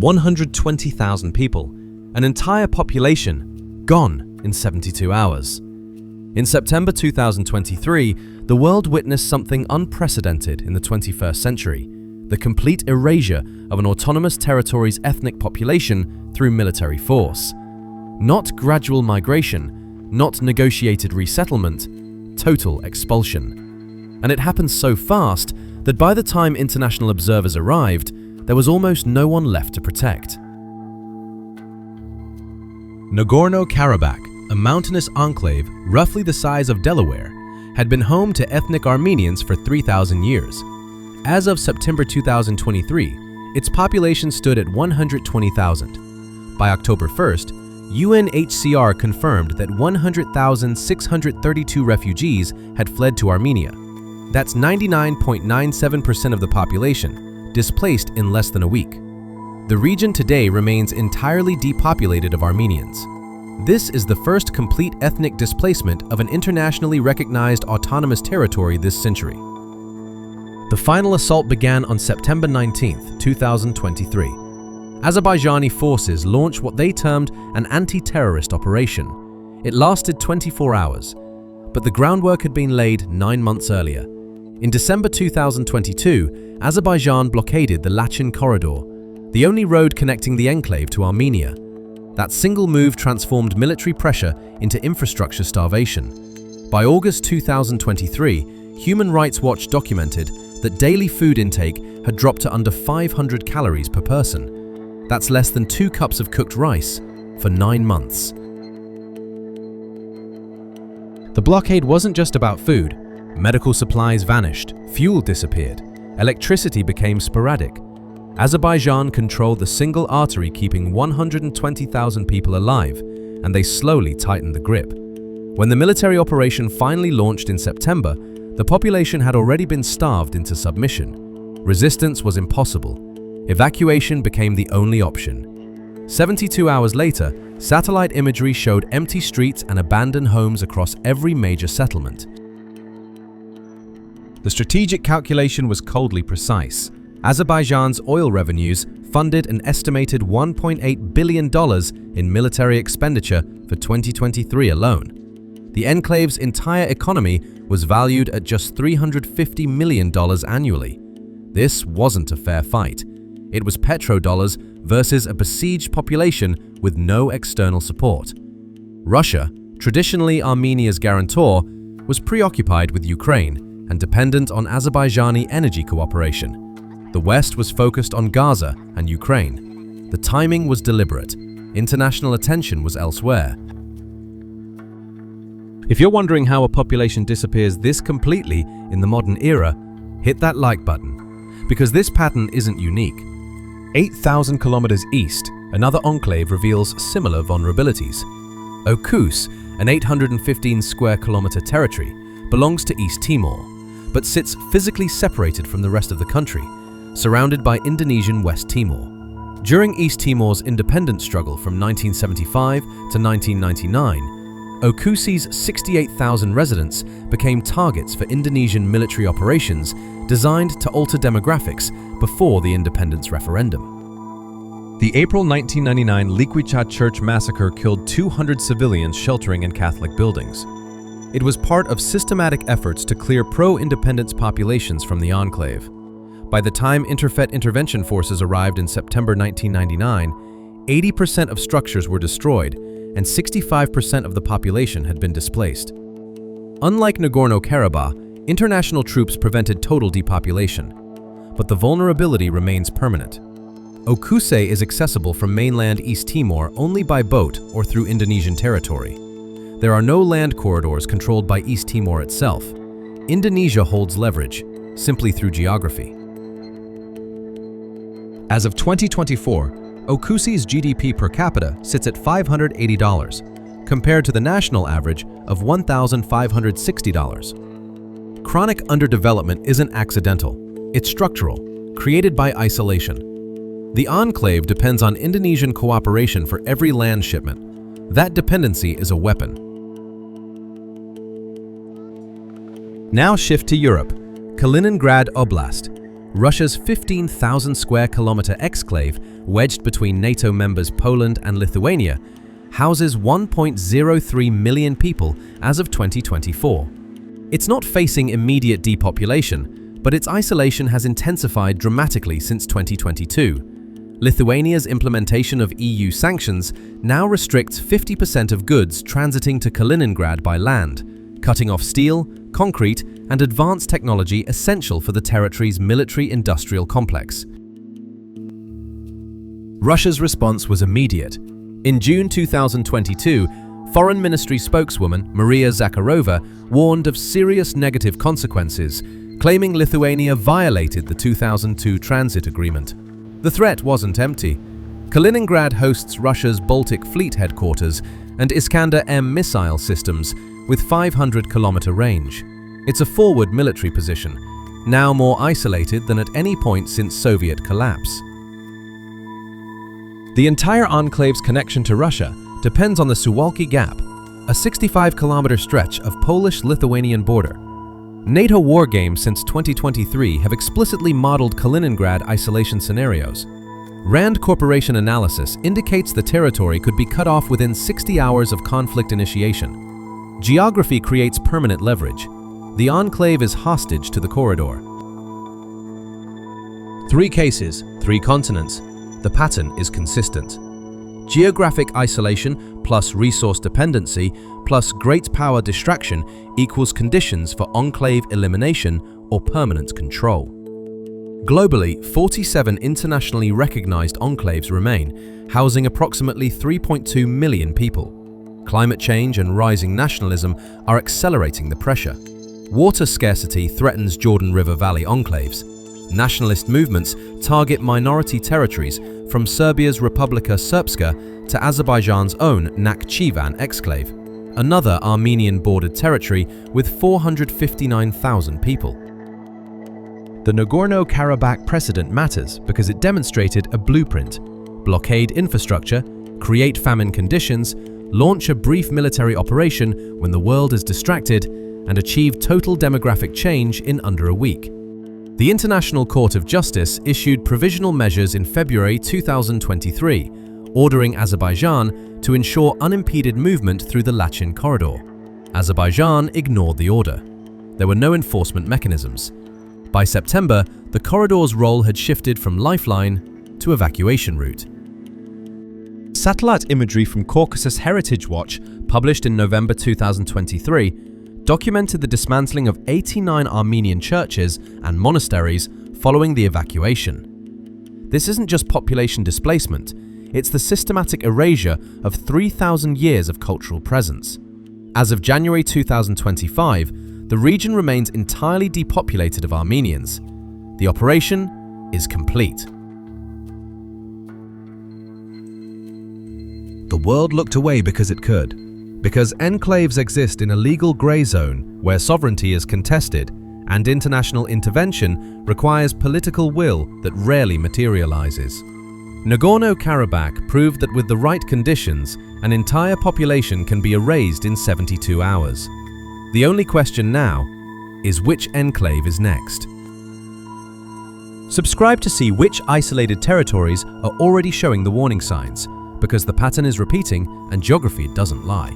120,000 people, an entire population gone in 72 hours. In September 2023, the world witnessed something unprecedented in the 21st century: the complete erasure of an autonomous territory's ethnic population through military force. Not gradual migration, not negotiated resettlement, total expulsion. And it happened so fast that by the time international observers arrived, there was almost no one left to protect. Nagorno-Karabakh, a mountainous enclave roughly the size of Delaware, had been home to ethnic Armenians for 3,000 years. As of September 2023, its population stood at 120,000. By October 1st, UNHCR confirmed that 100,632 refugees had fled to Armenia. That's 99.97% of the population, displaced in less than a week. The region today remains entirely depopulated of Armenians. This is the first complete ethnic displacement of an internationally recognized autonomous territory this century. The final assault began on September 19, 2023. Azerbaijani forces launched what they termed an anti-terrorist operation. It lasted 24 hours, but the groundwork had been laid 9 months earlier. In December 2022, Azerbaijan blockaded the Lachin Corridor, the only road connecting the enclave to Armenia. That single move transformed military pressure into infrastructure starvation. By August 2023, Human Rights Watch documented that daily food intake had dropped to under 500 calories per person. That's less than 2 cups of cooked rice for 9 months. The blockade wasn't just about food. Medical supplies vanished, fuel disappeared, electricity became sporadic. Azerbaijan controlled the single artery keeping 120,000 people alive, and they slowly tightened the grip. When the military operation finally launched in September, the population had already been starved into submission. Resistance was impossible. Evacuation became the only option. 72 hours later, satellite imagery showed empty streets and abandoned homes across every major settlement. The strategic calculation was coldly precise. Azerbaijan's oil revenues funded an estimated $1.8 billion in military expenditure for 2023 alone. The enclave's entire economy was valued at just $350 million annually. This wasn't a fair fight. It was petrodollars versus a besieged population with no external support. Russia, traditionally Armenia's guarantor, was preoccupied with Ukraine and dependent on Azerbaijani energy cooperation. The West was focused on Gaza and Ukraine. The timing was deliberate. International attention was elsewhere. If you're wondering how a population disappears this completely in the modern era, hit that like button, because this pattern isn't unique. 8,000 kilometers east, another enclave reveals similar vulnerabilities. Oecusse, an 815 square kilometer territory, belongs to East Timor, but sits physically separated from the rest of the country, surrounded by Indonesian West Timor. During East Timor's independence struggle from 1975 to 1999, Oecusse's 68,000 residents became targets for Indonesian military operations designed to alter demographics before the independence referendum. The April 1999 Liquica church massacre killed 200 civilians sheltering in Catholic buildings. It was part of systematic efforts to clear pro-independence populations from the enclave. By the time Interfet intervention forces arrived in September 1999, 80% of structures were destroyed and 65% of the population had been displaced. Unlike Nagorno-Karabakh, international troops prevented total depopulation, but the vulnerability remains permanent. Oecusse is accessible from mainland East Timor only by boat or through Indonesian territory. There are no land corridors controlled by East Timor itself. Indonesia holds leverage, simply through geography. As of 2024, Oecusse's GDP per capita sits at $580, compared to the national average of $1,560. Chronic underdevelopment isn't accidental, it's structural, created by isolation. The enclave depends on Indonesian cooperation for every land shipment. That dependency is a weapon. Now shift to Europe. Kaliningrad Oblast. Russia's 15,000 square kilometer exclave, wedged between NATO members Poland and Lithuania, houses 1.03 million people as of 2024. It's not facing immediate depopulation, but its isolation has intensified dramatically since 2022. Lithuania's implementation of EU sanctions now restricts 50% of goods transiting to Kaliningrad by land, cutting off steel, concrete, and advanced technology essential for the territory's military-industrial complex. Russia's response was immediate. In June 2022, Foreign Ministry spokeswoman Maria Zakharova warned of serious negative consequences, claiming Lithuania violated the 2002 transit agreement. The threat wasn't empty. Kaliningrad hosts Russia's Baltic Fleet headquarters and Iskander-M missile systems with 500-kilometer range. It's a forward military position, now more isolated than at any point since Soviet collapse. The entire enclave's connection to Russia depends on the Suwalki Gap, a 65-kilometer stretch of Polish-Lithuanian border. NATO war games since 2023 have explicitly modeled Kaliningrad isolation scenarios. Rand Corporation analysis indicates the territory could be cut off within 60 hours of conflict initiation. Geography creates permanent leverage. The enclave is hostage to the corridor. 3 cases, 3 continents. The pattern is consistent. Geographic isolation plus resource dependency plus great power distraction equals conditions for enclave elimination or permanent control. Globally, 47 internationally recognized enclaves remain, housing approximately 3.2 million people. Climate change and rising nationalism are accelerating the pressure. Water scarcity threatens Jordan River Valley enclaves. Nationalist movements target minority territories from Serbia's Republika Srpska to Azerbaijan's own Nakhchivan exclave, another Armenian-bordered territory with 459,000 people. The Nagorno-Karabakh precedent matters because it demonstrated a blueprint: blockade infrastructure, create famine conditions, launch a brief military operation when the world is distracted, and achieve total demographic change in under a week. The International Court of Justice issued provisional measures in February 2023, ordering Azerbaijan to ensure unimpeded movement through the Lachin Corridor. Azerbaijan ignored the order. There were no enforcement mechanisms. By September, the corridor's role had shifted from lifeline to evacuation route. Satellite imagery from Caucasus Heritage Watch, published in November 2023, documented the dismantling of 89 Armenian churches and monasteries following the evacuation. This isn't just population displacement, it's the systematic erasure of 3,000 years of cultural presence. As of January 2025, the region remains entirely depopulated of Armenians. The operation is complete. The world looked away because it could. Because enclaves exist in a legal grey zone where sovereignty is contested, and international intervention requires political will that rarely materializes. Nagorno-Karabakh proved that with the right conditions, an entire population can be erased in 72 hours. The only question now is which enclave is next. Subscribe to see which isolated territories are already showing the warning signs, because the pattern is repeating and geography doesn't lie.